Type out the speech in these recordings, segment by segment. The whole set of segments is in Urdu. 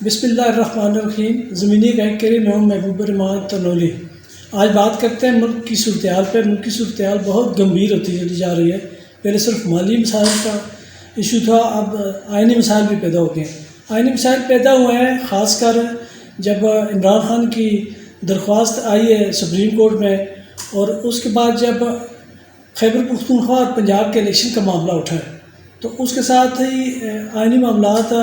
بسم اللہ الرحمن الرحیم. زمینی گائیڈ کے لیے میں ہوں محبوب الرحمان تنولی. آج بات کرتے ہیں ملک کی صورتحال پر. ملک کی صورتحال بہت گمبھیر ہوتی چلی جا رہی ہے. پہلے صرف مالی مسائل کا ایشو تھا، اب آئینی مسائل بھی پیدا ہو گئے ہیں. آئینی مسائل پیدا ہوئے ہیں خاص کر جب عمران خان کی درخواست آئی ہے سپریم کورٹ میں، اور اس کے بعد جب خیبر پختونخوا اور پنجاب کے الیکشن کا معاملہ اٹھا ہے تو اس کے ساتھ ہی آئینی معاملات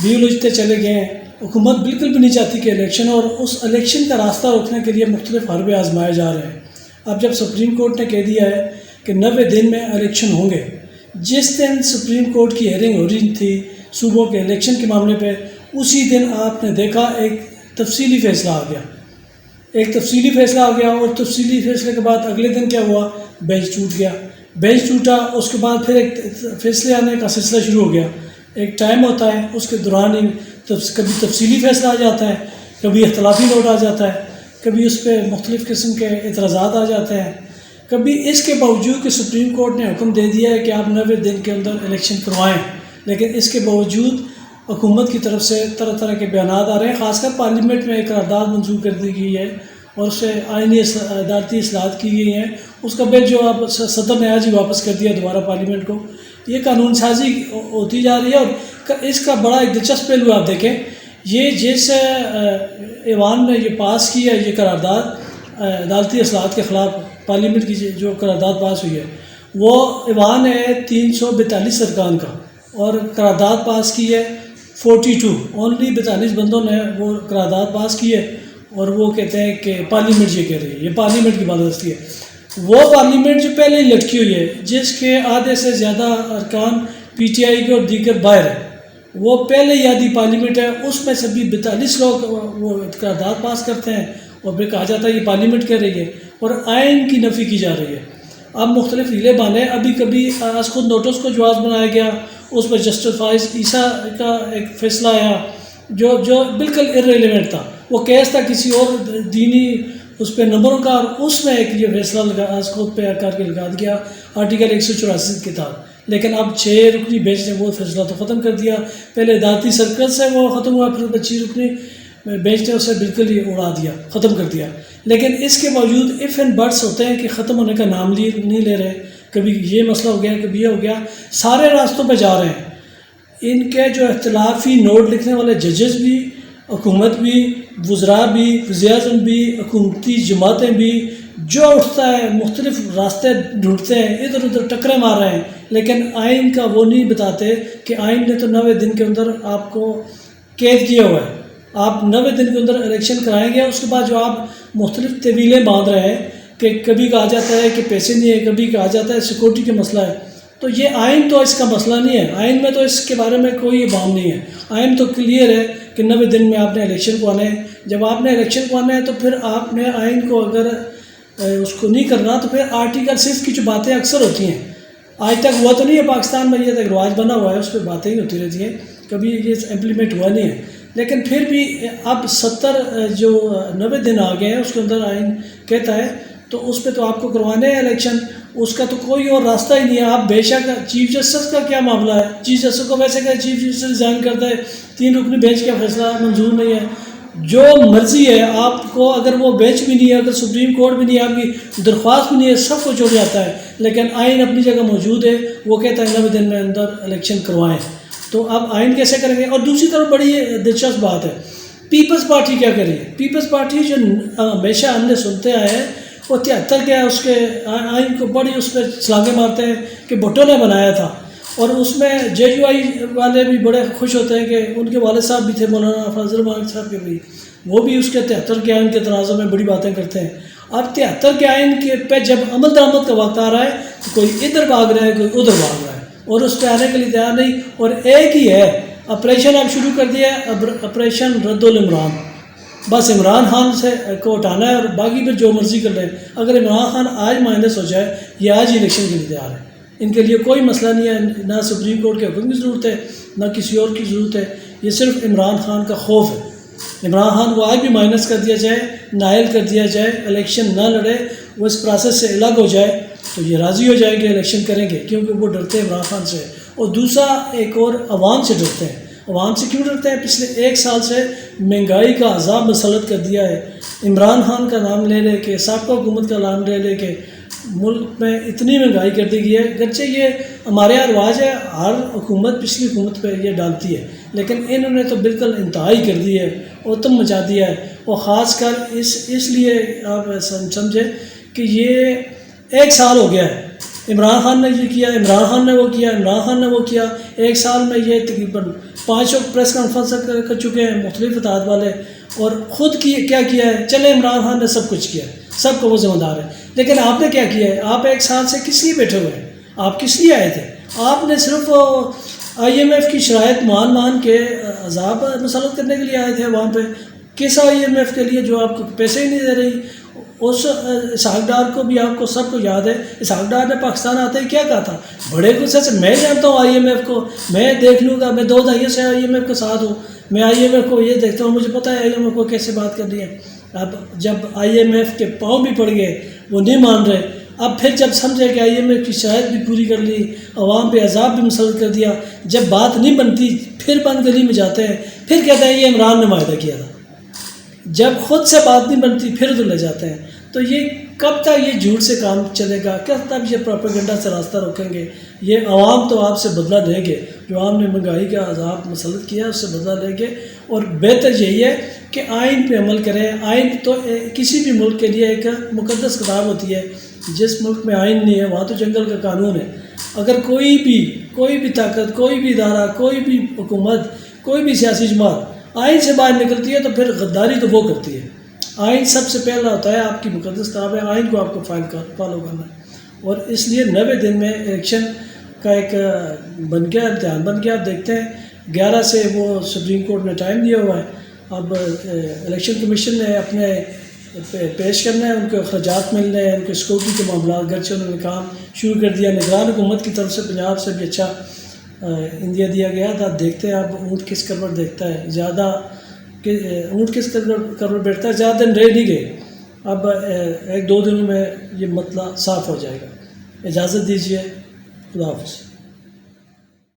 بھی الجھتے چلے گئے ہیں. حکومت بالکل بھی نہیں چاہتی کہ الیکشن، اور اس الیکشن کا راستہ روکنے کے لیے مختلف حربے آزمائے جا رہے ہیں. اب جب سپریم کورٹ نے کہہ دیا ہے کہ 90 دن میں الیکشن ہوں گے، جس دن سپریم کورٹ کی ہیئرنگ ہو رہی تھی صوبوں کے الیکشن کے معاملے پہ، اسی دن آپ نے دیکھا ایک تفصیلی فیصلہ آ گیا. اور تفصیلی فیصلے کے بعد اگلے دن کیا ہوا؟ بینچ ٹوٹ گیا. بینچ ٹوٹا، اس کے بعد پھر ایک فیصلے آنے کا سلسلہ شروع ہو گیا. ایک ٹائم ہوتا ہے، اس کے دوران ہی کبھی تفصیلی فیصلہ آ جاتا ہے، کبھی اختلافی نوٹ آ جاتا ہے، کبھی اس پہ مختلف قسم کے اعتراضات آ جاتے ہیں. کبھی اس کے باوجود کہ سپریم کورٹ نے حکم دے دیا ہے کہ آپ 90 دن کے اندر الیکشن کروائیں، لیکن اس کے باوجود حکومت کی طرف سے طرح طرح کے بیانات آ رہے ہیں. خاص کر پارلیمنٹ میں ایک قرارداد منظور کر دی گئی ہے اور اسے آئینی عدالتی اصلاحات کی گئی ہیں. اس کا بل جو اب صدر نے آج ہی واپس کر دیا دوبارہ پارلیمنٹ کو. یہ قانون سازی ہوتی جا رہی ہے، اور اس کا بڑا ایک دلچسپ پہلو آپ دیکھیں. یہ جس ایوان نے یہ پاس کیا ہے، یہ قرارداد عدالتی اصلاحات کے خلاف پارلیمنٹ کی جو قرارداد پاس ہوئی ہے، وہ ایوان ہے 342 ارکان کا، اور قرارداد پاس کی ہے 42. اونلی 42 بندوں نے وہ قرارداد پاس کی ہے، اور وہ کہتے ہیں کہ پارلیمنٹ یہ کہہ رہی ہے، یہ پارلیمنٹ کی بالادستی ہے. وہ پارلیمنٹ جو پہلے ہی لٹکی ہوئی ہے، جس کے آدھے سے زیادہ ارکان پی ٹی آئی کے اور دیگر باہر ہیں، وہ پہلے ہی آدھی پارلیمنٹ ہے. اس میں سے بھی 42 لوگ وہ قرارداد پاس کرتے ہیں، اور پھر کہا جاتا ہے یہ پارلیمنٹ کہہ رہی ہے، اور آئین کی نفی کی جا رہی ہے. اب مختلف ہیلے بانے. ابھی کبھی آج خود نوٹس کو جواز بنایا گیا، اس پر جسٹس فائز عیسیٰ کا ایک فیصلہ آیا جو بالکل ارریلیونٹ تھا. وہ کیس تھا کسی اور دینی اس پہ نمبروں کا، اور اس میں ایک یہ فیصلہ آج خود پہ کر کے لگا دیا آرٹیکل 184 کے تحت. لیکن اب 6 رکنی بینچ نے وہ فیصلہ تو ختم کر دیا. پہلے عدالتی سرکل سے وہ ختم ہوا، پھر 25 رکنی بینچ نے اسے بالکل ہی اڑا دیا، ختم کر دیا. لیکن اس کے باوجود ایف اینڈ بٹس ہوتے ہیں کہ ختم ہونے کا نام نہیں لے رہے. کبھی یہ مسئلہ ہو گیا، کبھی یہ ہو گیا. سارے راستوں پہ جا رہے ہیں. ان کے جو اختلافی نوٹ لکھنے والے ججز بھی، حکومت بھی، وزراء بھی، وزیر اعظم بھی، حکومتی جماعتیں بھی، جو اٹھتا ہے مختلف راستے ڈھونڈتے ہیں، ادھر ادھر ٹکریں مار رہے ہیں. لیکن آئین کا وہ نہیں بتاتے کہ آئین نے تو 90 دن کے اندر آپ کو قید کیا ہوا ہے، آپ 90 دن کے اندر الیکشن کرائیں گے. اس کے بعد جو آپ مختلف طویلیں باندھ رہے ہیں کہ کبھی کہا جاتا ہے کہ پیسے نہیں ہے، کبھی کہا جاتا ہے سیکورٹی کا مسئلہ ہے. تو یہ آئین تو اس کا مسئلہ نہیں ہے. آئین میں تو اس کے بارے میں کوئی ابہام نہیں ہے. آئین تو کلیئر ہے کہ 90 دن میں آپ نے الیکشن کو آنا ہے. جب آپ نے الیکشن کو آنا ہے تو پھر آپ نے آئین کو اگر اس کو نہیں کرنا تو پھر آرٹیکل 6 کی جو باتیں اکثر ہوتی ہیں، آج تک ہوا تو نہیں ہے پاکستان میں، یہ تک رواج بنا ہوا ہے، اس پہ باتیں ہی ہوتی رہتی ہیں، کبھی یہ امپلیمنٹ ہوا نہیں ہے. لیکن پھر بھی اب 70 جو 90 دن آ گئے ہیں اس کے اندر آئین کہتا ہے، تو اس پہ تو آپ کو کروانے ہیں الیکشن. اس کا تو کوئی اور راستہ ہی نہیں ہے. آپ بے شک چیف جسٹس کا کیا معاملہ ہے؟ چیف جسٹس کو ویسے کہ چیف جسٹس ریزائن کرتا ہے، 3 رکنی بینچ کا فیصلہ منظور نہیں ہے. جو مرضی ہے آپ کو، اگر وہ بینچ بھی نہیں ہے، اگر سپریم کورٹ بھی نہیں ہے، آپ کی درخواست بھی نہیں ہے، سب کچھ ہو جاتا ہے. لیکن آئین اپنی جگہ موجود ہے، وہ کہتا ہے 90 دن میں اندر الیکشن کروائیں. تو اب آئین کیسے کریں گے؟ اور دوسری طرف بڑی دلچسپ بات ہے، پیپلز پارٹی کیا کر رہی ہے. پیپلز پارٹی جو ہمیشہ ہم نے سنتے آئے ہیں، وہ 73 کے اس کے آئین کو بڑی اس پہ چھلانگیں مارتے ہیں کہ بھٹو نے بنایا تھا. اور اس میں جے یو آئی والے بھی بڑے خوش ہوتے ہیں کہ ان کے والد صاحب بھی تھے مولانا فضل مالک صاحب کے بھی، وہ بھی اس کے 73 کے آئین کے تناظر میں بڑی باتیں کرتے ہیں. اب 73 کے آئین کے پہ جب عمل درآمد کا وقت آ رہا ہے تو کوئی ادھر بھاگ رہا ہے، کوئی ادھر بھاگ رہا ہے، اور اس پہ آنے کے لیے تیار نہیں. اور ایک ہی ہے آپریشن، اب شروع کر دیا ہے آپریشن رد العمران. بس عمران خان سے کو ہٹانا ہے، اور باقی پھر جو مرضی کر رہے ہیں. اگر عمران خان آج مائنس ہو جائے، یہ آج ہی الیکشن کے لیے تیار ہے. ان کے لیے کوئی مسئلہ نہیں ہے، نہ سپریم کورٹ کے حکم کی ضرورت ہے، نہ کسی اور کی ضرورت ہے. یہ صرف عمران خان کا خوف ہے. عمران خان کو آج بھی مائنس کر دیا جائے، نائل کر دیا جائے، الیکشن نہ لڑے، وہ اس پروسیس سے الگ ہو جائے تو یہ راضی ہو جائے کہ الیکشن کریں گے، کیونکہ وہ ڈرتے ہیں عمران خان سے. اور دوسرا ایک اور عوام سے ڈرتے ہیں. عوام سے کیوں ڈرتے ہیں؟ پچھلے 1 سال سے مہنگائی کا عذاب مسلط کر دیا ہے. عمران خان کا نام لے لے کے، سابقہ حکومت کا نام لے لے کے ملک میں اتنی مہنگائی کر دی گئی ہے. گرچہ یہ ہمارے یہاں رواج ہے، ہر حکومت پچھلی حکومت پہ یہ ڈالتی ہے، لیکن انہوں نے تو بالکل انتہائی کر دی ہے، اتم مچا دیا ہے. اور خاص کر اس لیے آپ سمجھیں کہ یہ 1 سال ہو گیا ہے، عمران خان نے یہ کیا، عمران خان نے وہ کیا، عمران خان نے وہ کیا. 1 سال میں یہ تقریباً 5 پریس کانفرنس کر چکے ہیں مختلف اتحاد والے، اور خود کیا کیا ہے؟ چلے عمران خان نے سب کچھ کیا ہے، سب کو وہ ذمہ دار ہے، لیکن آپ نے کیا کیا ہے؟ آپ 1 سال سے کس لیے بیٹھے ہوئے ہیں؟ آپ کس لیے آئے تھے؟ آپ نے صرف IMF کی شرائط مان کے عذاب مسلط کرنے کے لیے آئے تھے وہاں پہ. کس IMF کے لیے جو آپ کو پیسے ہی نہیں دے رہی؟ اس اسحاق ڈار کو بھی آپ کو سب کو یاد ہے. اسحاق ڈار نے پاکستان آتے ہی کیا کہا تھا؟ بڑے غصے سے میں جانتا ہوں IMF کو، میں دیکھ لوں گا، میں 2 دہائیوں سے IMF کے ساتھ ہوں، میں IMF کو یہ دیکھتا ہوں، مجھے پتہ ہے IMF کو کیسے بات کرنی ہے. اب جب IMF کے پاؤں بھی پڑ گئے، وہ نہیں مان رہے، اب پھر جب سمجھے کہ IMF کی شرائط بھی پوری کر لی، عوام پہ عذاب بھی مسلط کر دیا، جب بات نہیں بنتی پھر بند گلی میں جاتے ہیں، پھر کہتے ہیں یہ عمران نے معاہدہ کیا تھا. جب خود سے بات نہیں بنتی پھر ادھر لے جاتے ہیں. تو یہ کب تک یہ جھوٹ سے کام چلے گا؟ کب تک یہ پروپیگنڈا سے راستہ روکیں گے؟ یہ عوام تو آپ سے بدلہ لیں گے، جو عوام نے مہنگائی کا عذاب مسلط کیا اس سے بدلہ لیں گے. اور بہتر یہی ہے کہ آئین پہ عمل کریں. آئین تو کسی بھی ملک کے لیے ایک مقدس کتاب ہوتی ہے. جس ملک میں آئین نہیں ہے وہاں تو جنگل کا قانون ہے. اگر کوئی بھی طاقت، کوئی بھی ادارہ، کوئی بھی حکومت، کوئی بھی سیاسی جماعت آئین سے باہر نکلتی ہے تو پھر غداری تو وہ کرتی ہے. آئین سب سے پہلا ہوتا ہے، آپ کی مقدس کتاب ہے، آئین کو آپ کو فالو کرنا ہے. اور اس لیے 90 دن میں الیکشن کا ایک بن گیا، امتحان بن گیا. آپ دیکھتے ہیں 11 سے وہ سپریم کورٹ نے ٹائم دیا ہوا ہے. اب الیکشن کمیشن نے اپنے پیش کرنا ہے، ان کو اخراجات ملنے ہیں، ان کے سیکورٹی کے معاملات، گرچہ انہوں نے کام شروع کر دیا. نگران حکومت کی طرف سے پنجاب سے بھی اچھا اندیا دیا گیا تھا. دیکھتے ہیں اب اونٹ کس کروٹ دیکھتا ہے، زیادہ کہ اونٹ کس کروٹ بیٹھتا ہے. زیادہ دن رہ نہیں گئے، اب 1-2 دنوں میں یہ مسئلہ صاف ہو جائے گا. اجازت دیجیے، خدا حافظ.